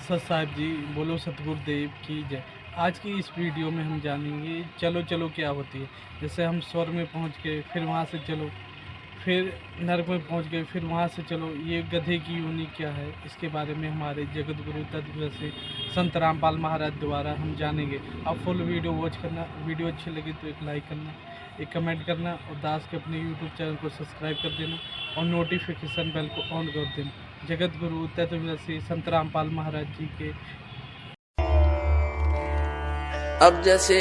सत साहिब जी, बोलो सतगुरुदेव की जय। आज की इस वीडियो में हम जानेंगे चलो चलो क्या होती है। जैसे हम स्वर्ग में पहुंच गए, फिर वहां से चलो, फिर नरक में पहुंच गए, फिर वहां से चलो, ये गधे की योनि क्या है, इसके बारे में हमारे जगत गुरु तत्व संत रामपाल महाराज द्वारा हम जानेंगे। आप फुल वीडियो वॉच करना। वीडियो अच्छी लगी तो एक लाइक करना, एक कमेंट करना और दास के अपने यूट्यूब चैनल को सब्सक्राइब कर देना और नोटिफिकेशन बेल को ऑन कर देना। जगत गुरु तत्वदर्शी संत रामपाल महाराज जी के। अब जैसे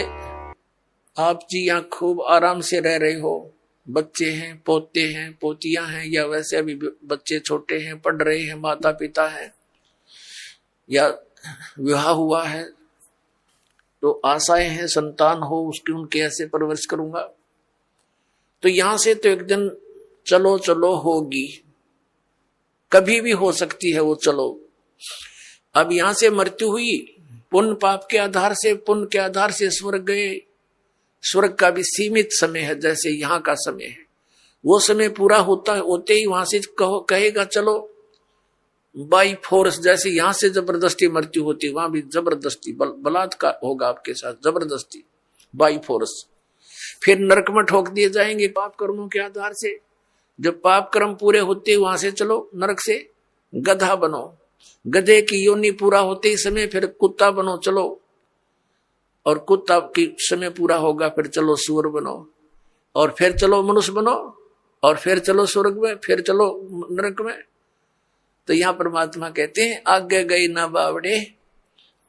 आप जी यहाँ खूब आराम से रह रहे हो, बच्चे हैं, पोते हैं, पोतियां हैं, या वैसे अभी बच्चे छोटे हैं, पढ़ रहे हैं, माता पिता हैं, या विवाह हुआ है, तो आशाएं हैं संतान हो उसकी, उनके ऐसे परवरिश करूंगा। तो यहां से तो एक दिन चलो चलो होगी, कभी भी हो सकती है वो चलो। अब यहां से मृत्यु हुई, पुण्य पाप के आधार से, पुण्य के आधार से स्वर्ग गए। स्वर्ग का भी सीमित समय है, जैसे यहाँ का समय है। वो समय पूरा होते ही वहां से कहेगा चलो बाई फोर्स। जैसे यहाँ से जबरदस्ती मृत्यु होती, वहां भी जबरदस्ती बलात्कार होगा आपके साथ, जबरदस्ती बाई फोर्स। फिर नरक में ठोक दिए जाएंगे पाप कर्मों के आधार से। जब पाप कर्म पूरे होते वहां से चलो नरक से गधा बनो, गधे की योनि पूरा होते ही समय फिर कुत्ता बनो चलो, और कुत्ता की समय पूरा होगा फिर चलो सूअर बनो, और फिर चलो मनुष्य बनो, और फिर चलो स्वर्ग में, फिर चलो नरक में। तो यहाँ परमात्मा कहते हैं आगे गई ना बावड़े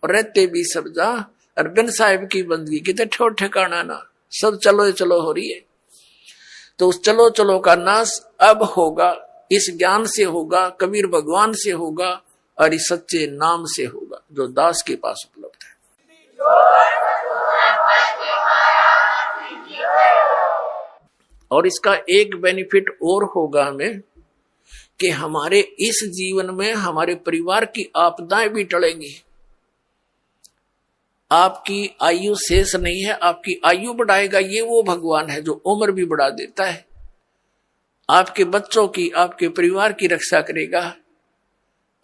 और रहते भी सब जा, और बिन साहिब की बंदगी कितने ठोर ठिकाना ना, सब चलो चलो हो रही है। तो उस चलो चलो का नाश अब होगा, इस ज्ञान से होगा, कबीर भगवान से होगा, और इस सच्चे नाम से होगा जो दास के पास उपलब्ध है। और इसका एक बेनिफिट और होगा हमें कि हमारे इस जीवन में हमारे परिवार की आपदाएं भी टलेंगी। आपकी आयु शेष नहीं है, आपकी आयु बढ़ाएगा ये वो भगवान है जो उम्र भी बढ़ा देता है। आपके बच्चों की, आपके परिवार की रक्षा करेगा,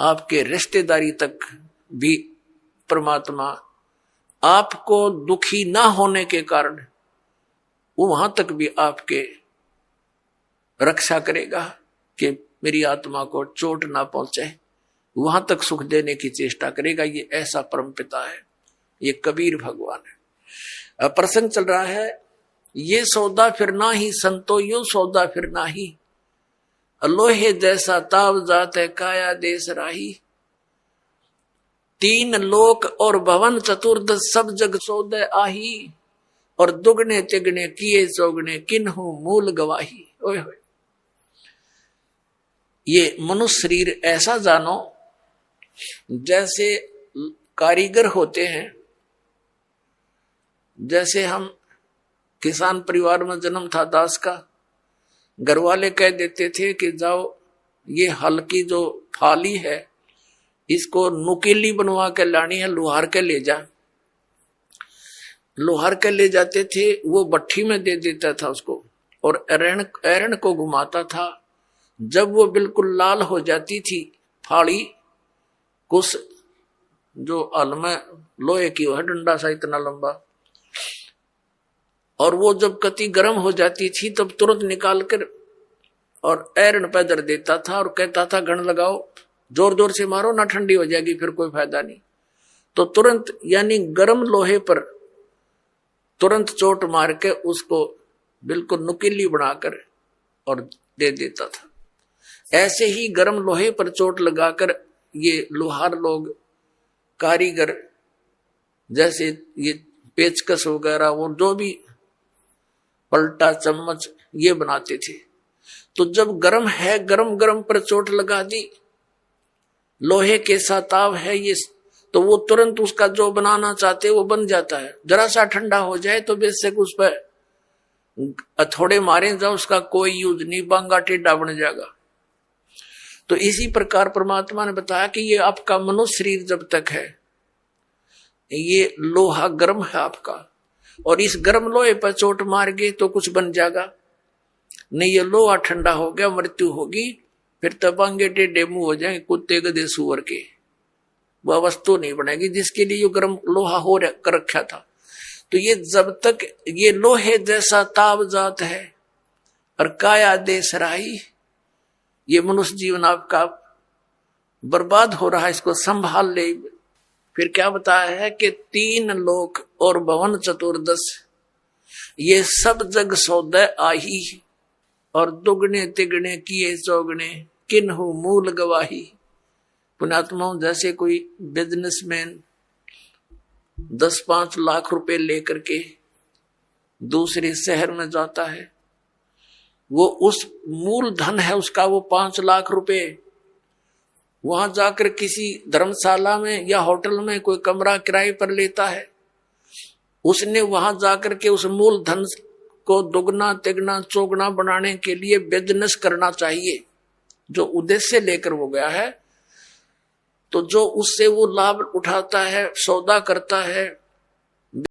आपके रिश्तेदारी तक भी परमात्मा आपको दुखी ना होने के कारण वो वहां तक भी आपके रक्षा करेगा कि मेरी आत्मा को चोट ना पहुंचे, वहां तक सुख देने की चेष्टा करेगा। ये ऐसा परम पिता है, ये कबीर भगवान है। प्रसंग चल रहा है, ये सौदा फिर ना ही संतो यो सौदा फिर ना ही, लोहे जैसा ताव जात है काया देश राही। तीन लोक और भवन चतुर्दश सब जग सौदे आही, और दुगने तिगने किए चौगने किन्हु मूल गवाही। ओए होए, ये मनुष्य शरीर ऐसा जानो जैसे कारीगर होते हैं। जैसे हम किसान परिवार में जन्म था दास का, घर वाले कह देते थे कि जाओ ये हल की जो फाली है इसको नुकीली बनवा के लानी है, लोहार के ले जा। लोहार के ले जाते थे, वो भट्ठी में दे देता था उसको, और एरन को घुमाता था। जब वो बिल्कुल लाल हो जाती थी फाड़ी, कुछ जो हल में लोहे की है, डंडा सा इतना लंबा, और वो जब कति गर्म हो जाती थी तब तुरंत निकाल कर और एरन पे धर देता था और कहता था घण लगाओ, जोर जोर से मारो ना ठंडी हो जाएगी, फिर कोई फायदा नहीं। तो तुरंत यानी गर्म लोहे पर तुरंत चोट मार के उसको बिल्कुल नुकीली बनाकर और दे देता था। ऐसे ही गर्म लोहे पर चोट लगाकर ये लोहार लोग, कारीगर, जैसे ये पेचकस वगैरह, वो जो भी पलटा चम्मच ये बनाते थे। तो जब गर्म है, गरम गरम पर चोट लगा दी, लोहे के साताव है ये, तो वो तुरंत उसका जो बनाना चाहते वो बन जाता है। जरा सा ठंडा हो जाए तो बेशक उस पर थोड़े मारे जाओ, उसका कोई यूज नहीं, बांगा टेढ़ा बन जाएगा। तो इसी प्रकार परमात्मा ने बताया कि ये आपका मनुष्य शरीर जब तक है, ये लोहा गर्म है आपका, और इस गर्म लोहे पर चोट मार गए तो कुछ बन जाएगा नहीं। ये लोहा ठंडा हो गया, मृत्यु होगी, फिर तबांगे टेढ़े मुंह हो जाएंगे कुत्ते गधे सुअर के। वह वस्तु नहीं बनेगी जिसके लिए जो गर्म लोहा हो कर रखा था। तो ये जब तक ये लोहे जैसा ताव जात है और काया देश राही, ये मनुष्य जीवन आपका बर्बाद हो रहा है, इसको संभाल ले। फिर क्या बताया है कि 3 लोक और भवन चतुर्दश, ये सब जग सौदे आही, और दुगने तिगने किए चौगने किन्हु मूल गवाही। पुण्यात्माओं, जैसे कोई बिजनेसमैन 10-5 लाख रुपए लेकर के दूसरे शहर में जाता है, वो उस मूल धन है उसका वो 5 लाख रुपए, वहां जाकर किसी धर्मशाला में या होटल में कोई कमरा किराए पर लेता है। उसने वहां जाकर के उस मूल धन को दुगना तिगना चौगुना बनाने के लिए बिजनेस करना चाहिए, जो उद्देश्य लेकर वो गया है। तो जो उससे वो लाभ उठाता है, सौदा करता है,